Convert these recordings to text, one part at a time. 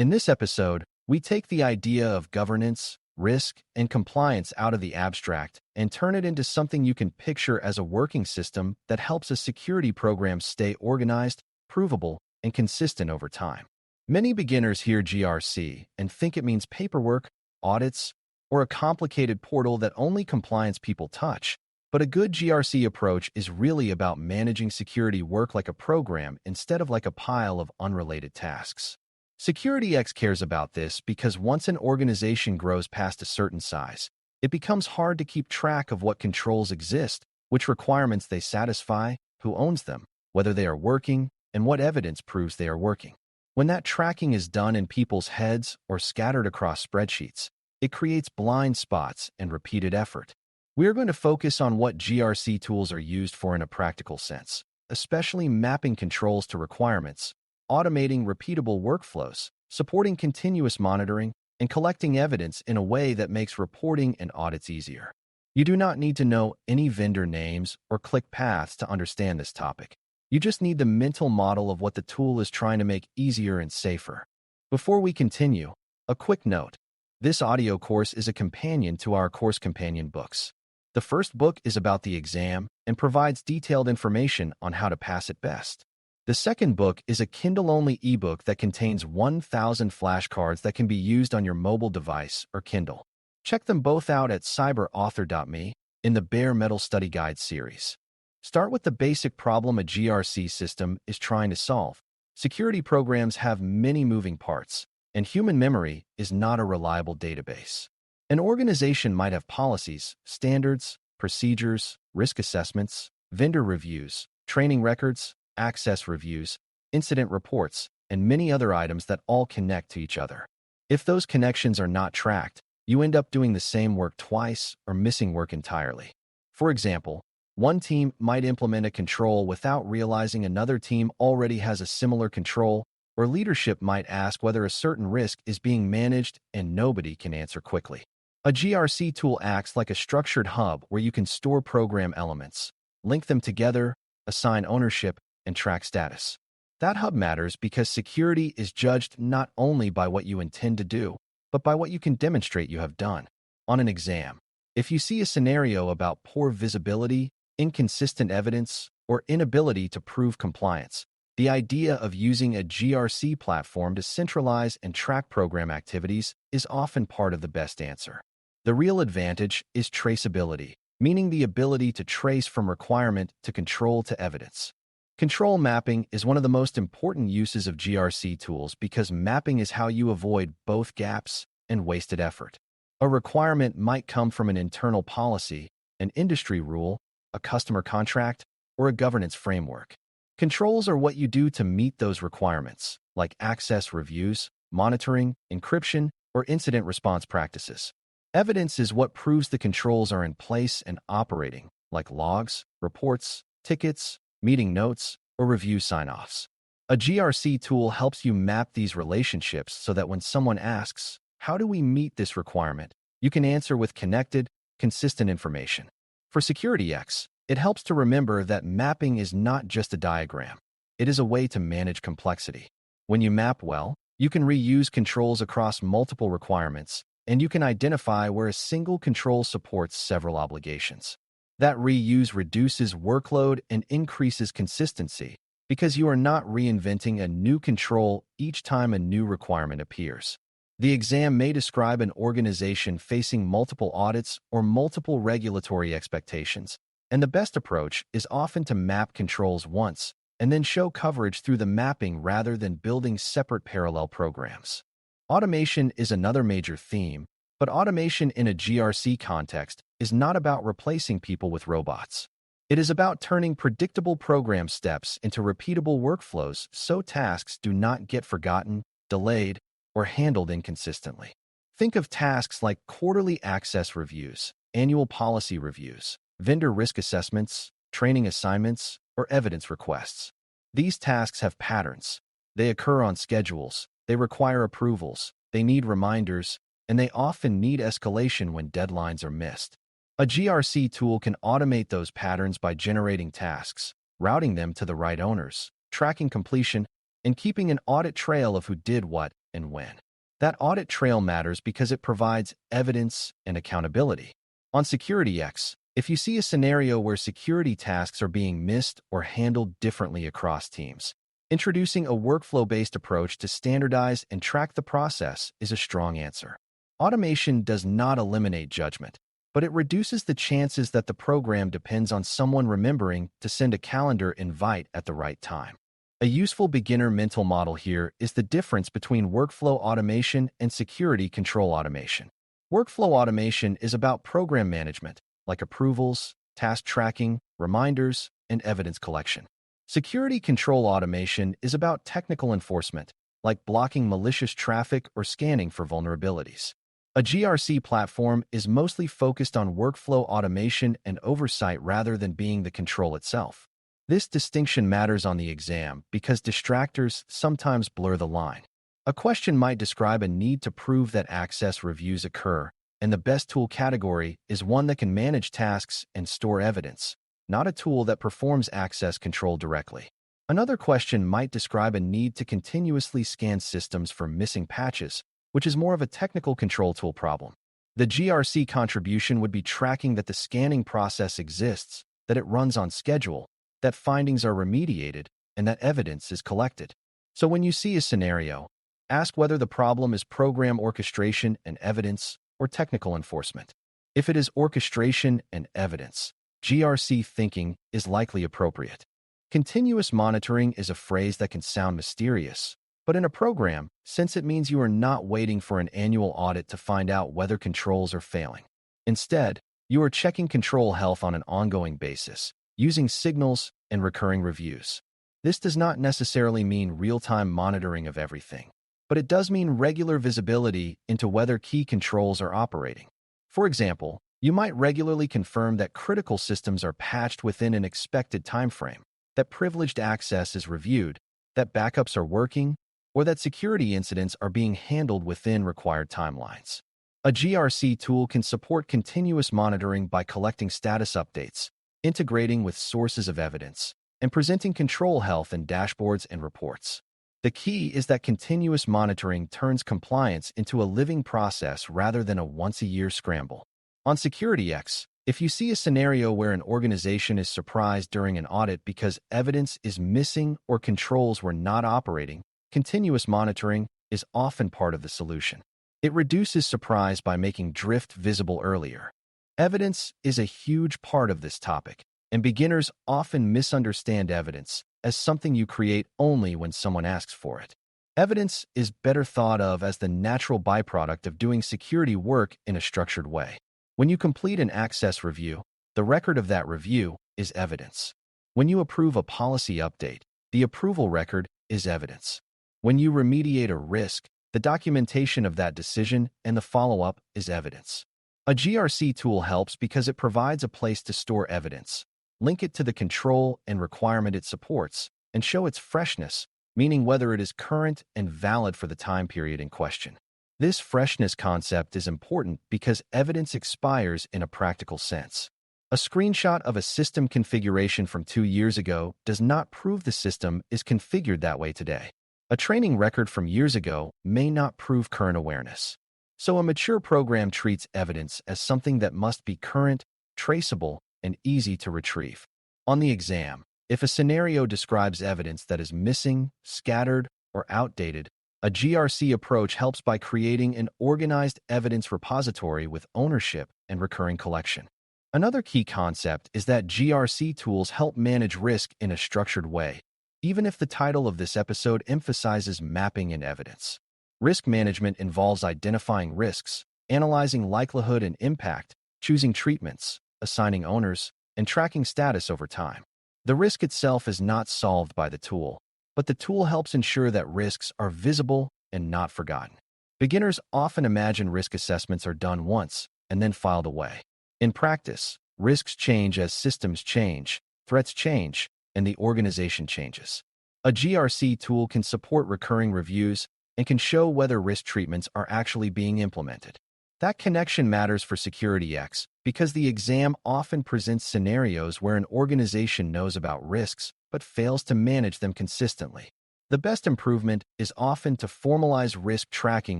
In this episode, we take the idea of governance, risk, and compliance out of the abstract and turn it into something you can picture as a working system that helps a security program stay organized, provable, and consistent over time. Many beginners hear GRC and think it means paperwork, audits, or a complicated portal that only compliance people touch. But a good GRC approach is really about managing security work like a program instead of like a pile of unrelated tasks. SecurityX cares about this because once an organization grows past a certain size, it becomes hard to keep track of what controls exist, which requirements they satisfy, who owns them, whether they are working, and what evidence proves they are working. When that tracking is done in people's heads or scattered across spreadsheets, it creates blind spots and repeated effort. We are going to focus on what GRC tools are used for in a practical sense, especially mapping controls to requirements, automating repeatable workflows, supporting continuous monitoring, and collecting evidence in a way that makes reporting and audits easier. You do not need to know any vendor names or click paths to understand this topic. You just need the mental model of what the tool is trying to make easier and safer. Before we continue, a quick note. This audio course is a companion to our course companion books. The first book is about the exam and provides detailed information on how to pass it best. The second book is a Kindle-only ebook that contains 1,000 flashcards that can be used on your mobile device or Kindle. Check them both out at cyber.author.me in the Bare Metal Study Guide series. Start with the basic problem a GRC system is trying to solve. Security programs have many moving parts, and human memory is not a reliable database. An organization might have policies, standards, procedures, risk assessments, vendor reviews, training records, access reviews, incident reports, and many other items that all connect to each other. If those connections are not tracked, you end up doing the same work twice or missing work entirely. For example, one team might implement a control without realizing another team already has a similar control, or leadership might ask whether a certain risk is being managed and nobody can answer quickly. A GRC tool acts like a structured hub where you can store program elements, link them together, assign ownership, and track status. That hub matters because security is judged not only by what you intend to do, but by what you can demonstrate you have done. On an exam, if you see a scenario about poor visibility, inconsistent evidence, or inability to prove compliance, the idea of using a GRC platform to centralize and track program activities is often part of the best answer. The real advantage is traceability, meaning the ability to trace from requirement to control to evidence. Control mapping is one of the most important uses of GRC tools because mapping is how you avoid both gaps and wasted effort. A requirement might come from an internal policy, an industry rule, a customer contract, or a governance framework. Controls are what you do to meet those requirements, like access reviews, monitoring, encryption, or incident response practices. Evidence is what proves the controls are in place and operating, like logs, reports, tickets, meeting notes, or review sign-offs. A GRC tool helps you map these relationships so that when someone asks, "How do we meet this requirement?" you can answer with connected, consistent information. For SecurityX, it helps to remember that mapping is not just a diagram. It is a way to manage complexity. When you map well, you can reuse controls across multiple requirements, and you can identify where a single control supports several obligations. That reuse reduces workload and increases consistency because you are not reinventing a new control each time a new requirement appears. The exam may describe an organization facing multiple audits or multiple regulatory expectations, and the best approach is often to map controls once and then show coverage through the mapping rather than building separate parallel programs. Automation is another major theme, but automation in a GRC context is not about replacing people with robots. It is about turning predictable program steps into repeatable workflows so tasks do not get forgotten, delayed, or handled inconsistently. Think of tasks like quarterly access reviews, annual policy reviews, vendor risk assessments, training assignments, or evidence requests. These tasks have patterns. They occur on schedules, they require approvals, they need reminders, and they often need escalation when deadlines are missed. A GRC tool can automate those patterns by generating tasks, routing them to the right owners, tracking completion, and keeping an audit trail of who did what and when. That audit trail matters because it provides evidence and accountability. On SecurityX, if you see a scenario where security tasks are being missed or handled differently across teams, introducing a workflow-based approach to standardize and track the process is a strong answer. Automation does not eliminate judgment, but it reduces the chances that the program depends on someone remembering to send a calendar invite at the right time. A useful beginner mental model here is the difference between workflow automation and security control automation. Workflow automation is about program management, like approvals, task tracking, reminders, and evidence collection. Security control automation is about technical enforcement, like blocking malicious traffic or scanning for vulnerabilities. A GRC platform is mostly focused on workflow automation and oversight rather than being the control itself. This distinction matters on the exam because distractors sometimes blur the line. A question might describe a need to prove that access reviews occur, and the best tool category is one that can manage tasks and store evidence, not a tool that performs access control directly. Another question might describe a need to continuously scan systems for missing patches, which is more of a technical control tool problem. The GRC contribution would be tracking that the scanning process exists, that it runs on schedule, that findings are remediated, and that evidence is collected. So when you see a scenario, ask whether the problem is program orchestration and evidence or technical enforcement. If it is orchestration and evidence, GRC thinking is likely appropriate. Continuous monitoring is a phrase that can sound mysterious, but in a program, since it means you are not waiting for an annual audit to find out whether controls are failing. Instead, you are checking control health on an ongoing basis, using signals and recurring reviews. This does not necessarily mean real-time monitoring of everything, but it does mean regular visibility into whether key controls are operating. For example, you might regularly confirm that critical systems are patched within an expected timeframe, that privileged access is reviewed, that backups are working, or that security incidents are being handled within required timelines. A GRC tool can support continuous monitoring by collecting status updates, integrating with sources of evidence, and presenting control health in dashboards and reports. The key is that continuous monitoring turns compliance into a living process rather than a once-a-year scramble. On SecurityX, if you see a scenario where an organization is surprised during an audit because evidence is missing or controls were not operating, continuous monitoring is often part of the solution. It reduces surprise by making drift visible earlier. Evidence is a huge part of this topic, and beginners often misunderstand evidence as something you create only when someone asks for it. Evidence is better thought of as the natural byproduct of doing security work in a structured way. When you complete an access review, the record of that review is evidence. When you approve a policy update, the approval record is evidence. When you remediate a risk, the documentation of that decision and the follow-up is evidence. A GRC tool helps because it provides a place to store evidence, link it to the control and requirement it supports, and show its freshness, meaning whether it is current and valid for the time period in question. This freshness concept is important because evidence expires in a practical sense. A screenshot of a system configuration from 2 years ago does not prove the system is configured that way today. A training record from years ago may not prove current awareness. So a mature program treats evidence as something that must be current, traceable, and easy to retrieve. On the exam, if a scenario describes evidence that is missing, scattered, or outdated, a GRC approach helps by creating an organized evidence repository with ownership and recurring collection. Another key concept is that GRC tools help manage risk in a structured way, even if the title of this episode emphasizes mapping and evidence. Risk management involves identifying risks, analyzing likelihood and impact, choosing treatments, assigning owners, and tracking status over time. The risk itself is not solved by the tool, but the tool helps ensure that risks are visible and not forgotten. Beginners often imagine risk assessments are done once and then filed away. In practice, risks change as systems change, threats change, and the organization changes. A GRC tool can support recurring reviews and can show whether risk treatments are actually being implemented. That connection matters for SecurityX because the exam often presents scenarios where an organization knows about risks but fails to manage them consistently. The best improvement is often to formalize risk tracking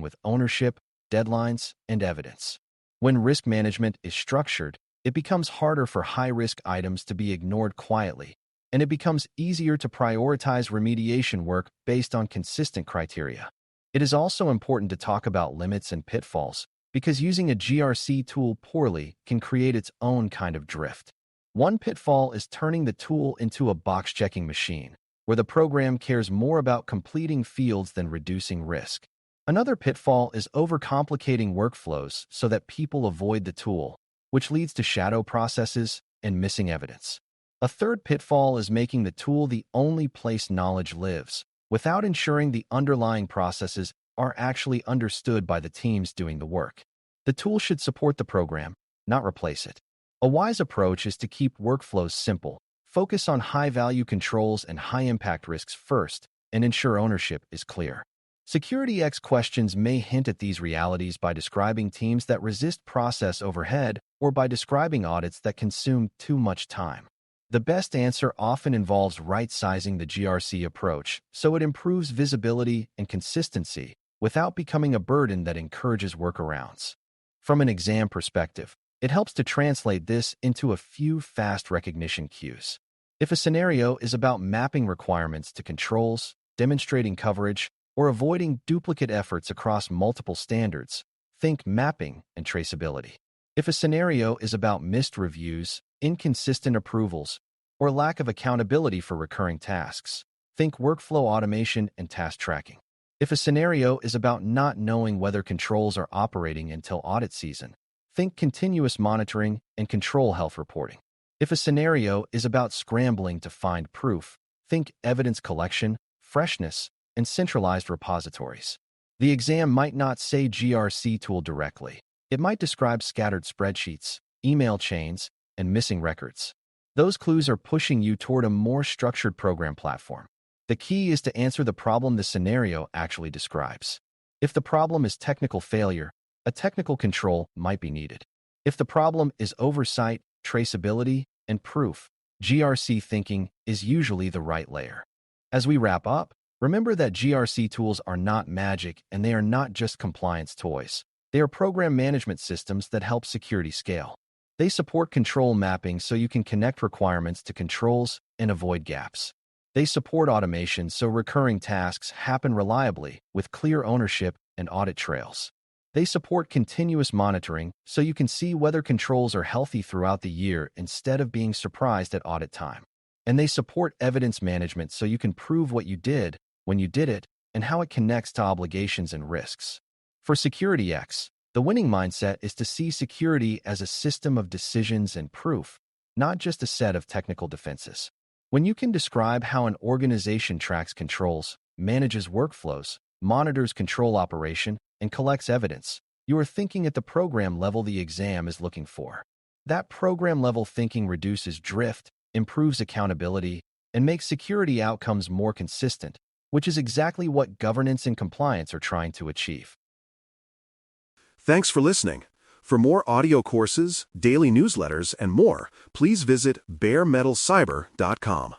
with ownership, deadlines, and evidence. When risk management is structured, it becomes harder for high-risk items to be ignored quietly, and it becomes easier to prioritize remediation work based on consistent criteria. It is also important to talk about limits and pitfalls, because using a GRC tool poorly can create its own kind of drift. One pitfall is turning the tool into a box-checking machine, where the program cares more about completing fields than reducing risk. Another pitfall is overcomplicating workflows so that people avoid the tool, which leads to shadow processes and missing evidence. A third pitfall is making the tool the only place knowledge lives, without ensuring the underlying processes are actually understood by the teams doing the work. The tool should support the program, not replace it. A wise approach is to keep workflows simple, focus on high-value controls and high-impact risks first, and ensure ownership is clear. SecurityX questions may hint at these realities by describing teams that resist process overhead or by describing audits that consume too much time. The best answer often involves right-sizing the GRC approach so it improves visibility and consistency without becoming a burden that encourages workarounds. From an exam perspective, it helps to translate this into a few fast recognition cues. If a scenario is about mapping requirements to controls, demonstrating coverage, or avoiding duplicate efforts across multiple standards, think mapping and traceability. If a scenario is about missed reviews, inconsistent approvals, or lack of accountability for recurring tasks, think workflow automation and task tracking. If a scenario is about not knowing whether controls are operating until audit season, think continuous monitoring and control health reporting. If a scenario is about scrambling to find proof, think evidence collection, freshness, and centralized repositories. The exam might not say GRC tool directly. It might describe scattered spreadsheets, email chains, and missing records. Those clues are pushing you toward a more structured program platform. The key is to answer the problem the scenario actually describes. If the problem is technical failure, a technical control might be needed. If the problem is oversight, traceability, and proof, GRC thinking is usually the right layer. As we wrap up, remember that GRC tools are not magic and they are not just compliance toys. They are program management systems that help security scale. They support control mapping so you can connect requirements to controls and avoid gaps. They support automation so recurring tasks happen reliably with clear ownership and audit trails. They support continuous monitoring so you can see whether controls are healthy throughout the year instead of being surprised at audit time. And they support evidence management so you can prove what you did, when you did it, and how it connects to obligations and risks. For SecurityX, the winning mindset is to see security as a system of decisions and proof, not just a set of technical defenses. When you can describe how an organization tracks controls, manages workflows, monitors control operation, and collects evidence, you are thinking at the program level the exam is looking for. That program-level thinking reduces drift, improves accountability, and makes security outcomes more consistent, which is exactly what governance and compliance are trying to achieve. Thanks for listening. For more audio courses, daily newsletters, and more, please visit baremetalcyber.com.